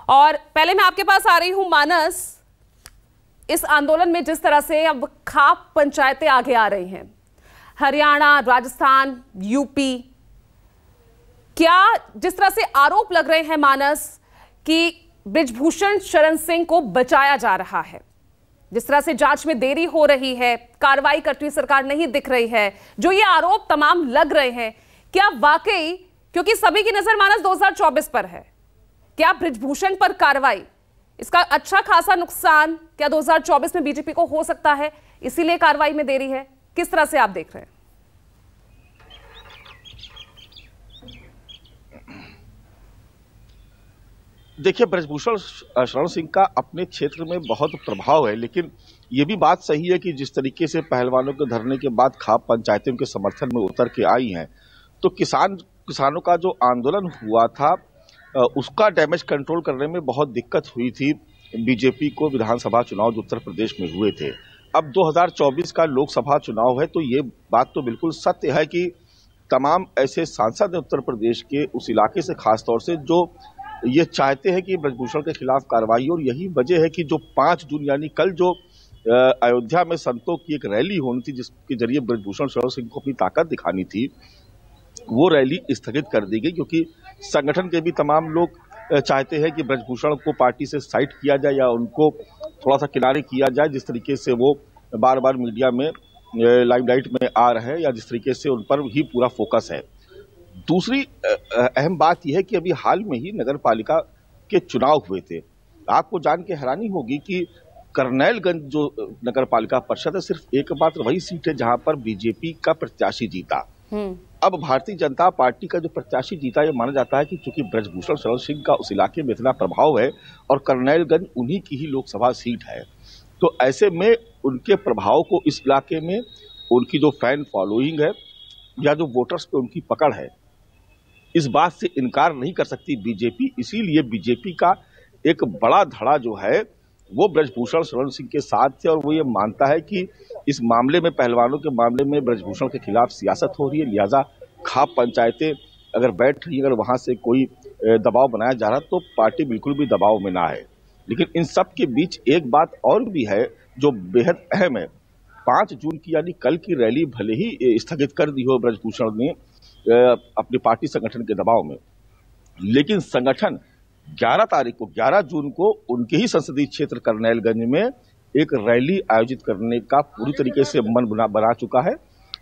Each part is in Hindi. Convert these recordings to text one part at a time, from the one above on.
और पहले मैं आपके पास आ रही हूं मानस, इस आंदोलन में जिस तरह से अब खाप पंचायतें आगे आ रही हैं, हरियाणा, राजस्थान, यूपी, क्या जिस तरह से आरोप लग रहे हैं मानस कि बृजभूषण शरण सिंह को बचाया जा रहा है, जिस तरह से जांच में देरी हो रही है, कार्रवाई करती हुई सरकार नहीं दिख रही है, जो ये आरोप तमाम लग रहे हैं, क्या वाकई, क्योंकि सभी की नजर मानस 2024 पर है, क्या बृजभूषण पर कार्रवाई, इसका अच्छा खासा नुकसान क्या 2024 में बीजेपी को हो सकता है, इसीलिए कार्रवाई में देरी है? किस तरह से आप देख रहे हैं? देखिए, बृजभूषण शरण सिंह का अपने क्षेत्र में बहुत प्रभाव है, लेकिन ये भी बात सही है कि जिस तरीके से पहलवानों के धरने के बाद खाप पंचायतें उनके समर्थन में उतर के आई हैं, तो किसानों का जो आंदोलन हुआ था उसका डैमेज कंट्रोल करने में बहुत दिक्कत हुई थी बीजेपी को विधानसभा चुनाव जो उत्तर प्रदेश में हुए थे। अब 2024 का लोकसभा चुनाव है, तो ये बात तो बिल्कुल सत्य है कि तमाम ऐसे सांसद हैं उत्तर प्रदेश के उस इलाके से, खासतौर से जो ये चाहते हैं कि बृजभूषण के खिलाफ कार्रवाई, और यही वजह है कि जो 5 जून यानी कल जो अयोध्या में संतों की एक रैली होनी थी जिसके जरिए बृजभूषण शरण सिंह को अपनी ताकत दिखानी थी, वो रैली स्थगित कर दी गई, क्योंकि संगठन के भी तमाम लोग चाहते हैं कि बृजभूषण को पार्टी से साइड किया जाए या उनको थोड़ा सा किनारे किया जाए, जिस तरीके से वो बार बार मीडिया में लाइमलाइट में आ रहे हैं या जिस तरीके से उन पर ही पूरा फोकस है। दूसरी अहम बात यह है कि अभी हाल में ही नगर पालिका के चुनाव हुए थे। आपको जान के हैरानी होगी कि करनैलगंज जो नगर पालिका परिषद है, सिर्फ एकमात्र वही सीट है जहां पर बीजेपी का प्रत्याशी जीता। अब भारतीय जनता पार्टी का जो प्रत्याशी जीता, ये माना जाता है कि चूंकि बृजभूषण शरण सिंह का उस इलाके में इतना प्रभाव है और करनैलगंज उन्हीं की ही लोकसभा सीट है, तो ऐसे में उनके प्रभाव को इस इलाके में उनकी जो फैन फॉलोइंग है या जो वोटर्स पे उनकी पकड़ है, इस बात से इनकार नहीं कर सकती बीजेपी। इसीलिए बीजेपी का एक बड़ा धड़ा जो है वो बृजभूषण शरण सिंह के साथ है, और वो ये मानता है कि इस मामले में, पहलवानों के मामले में बृजभूषण के खिलाफ सियासत हो रही है, लिहाजा खाप पंचायतें अगर बैठ रही, अगर वहां से कोई दबाव बनाया जा रहा, तो पार्टी बिल्कुल भी दबाव में ना है। लेकिन इन सब के बीच एक बात और भी है जो बेहद अहम है। 5 जून की यानी कल की रैली भले ही स्थगित कर दी हो बृजभूषण ने अपनी पार्टी संगठन के दबाव में, लेकिन संगठन 11 जून को उनके ही संसदीय क्षेत्र करनैलगंज में एक रैली आयोजित करने का पूरी तरीके से मन बना चुका है।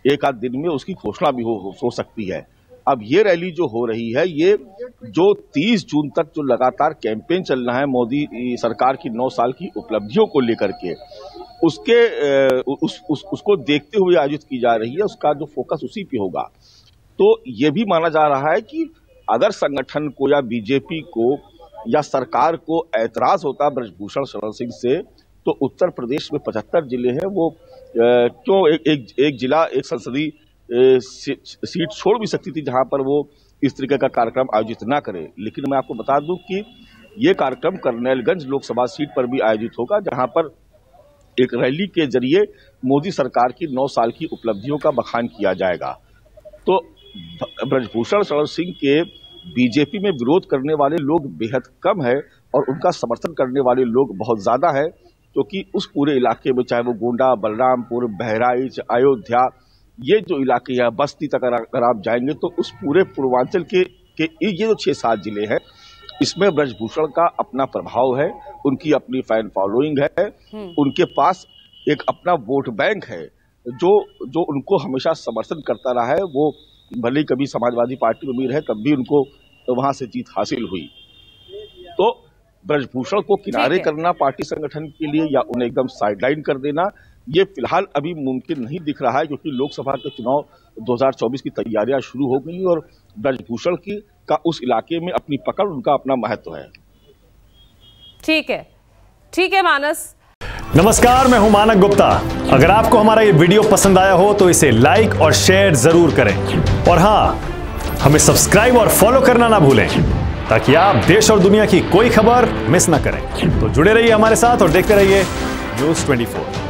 एक आध दिन में उसकी घोषणा भी हो सकती है। अब ये रैली जो हो रही है, ये जो 30 जून तक जो लगातार कैंपेन चलना है मोदी सरकार की 9 साल की उपलब्धियों को लेकर के, उसको देखते हुए आयोजित की जा रही है, उसका जो फोकस उसी पे होगा। तो ये भी माना जा रहा है कि अगर संगठन को या बीजेपी को या सरकार को ऐतराज होता बृजभूषण शरण सिंह से, तो उत्तर प्रदेश में 75 जिले हैं, वो क्यों एक जिला, एक संसदीय सीट छोड़ भी सकती थी जहां पर वो इस तरीके का कार्यक्रम आयोजित ना करे। लेकिन मैं आपको बता दूं कि ये कार्यक्रम करनैलगंज लोकसभा सीट पर भी आयोजित होगा, जहां पर एक रैली के जरिए मोदी सरकार की 9 साल की उपलब्धियों का बखान किया जाएगा। तो बृजभूषण शरण सिंह के बीजेपी में विरोध करने वाले लोग बेहद कम है और उनका समर्थन करने वाले लोग बहुत ज्यादा है, क्योंकि उस पूरे इलाके में, चाहे वो गोंडा, बलरामपुर, बहराइच, अयोध्या, ये जो इलाके हैं, बस्ती तक अगर आप जाएंगे तो उस पूरे पूर्वांचल के ये जो 6-7 जिले हैं, इसमें बृजभूषण का अपना प्रभाव है, उनकी अपनी फैन फॉलोइंग है, उनके पास एक अपना वोट बैंक है जो उनको हमेशा समर्थन करता रहा है। वो भले ही कभी समाजवादी पार्टी में भी रहे, तब भी उनको वहां से जीत हासिल हुई। तो बृजभूषण को किनारे करना पार्टी संगठन के लिए या उन्हें एकदम साइडलाइन कर देना, ये फिलहाल अभी मुमकिन नहीं दिख रहा है, क्योंकि लोकसभा के चुनाव 2024 की तैयारियां शुरू हो गई और बृजभूषण का उस इलाके में अपनी पकड़, उनका अपना महत्व है। ठीक है मानस। नमस्कार, मैं हूं मानक गुप्ता। अगर आपको हमारा ये वीडियो पसंद आया हो तो इसे लाइक और शेयर जरूर करें, और हां, हमें सब्सक्राइब और फॉलो करना ना भूलें, ताकि आप देश और दुनिया की कोई खबर मिस ना करें। तो जुड़े रहिए हमारे साथ और देखते रहिए News 24।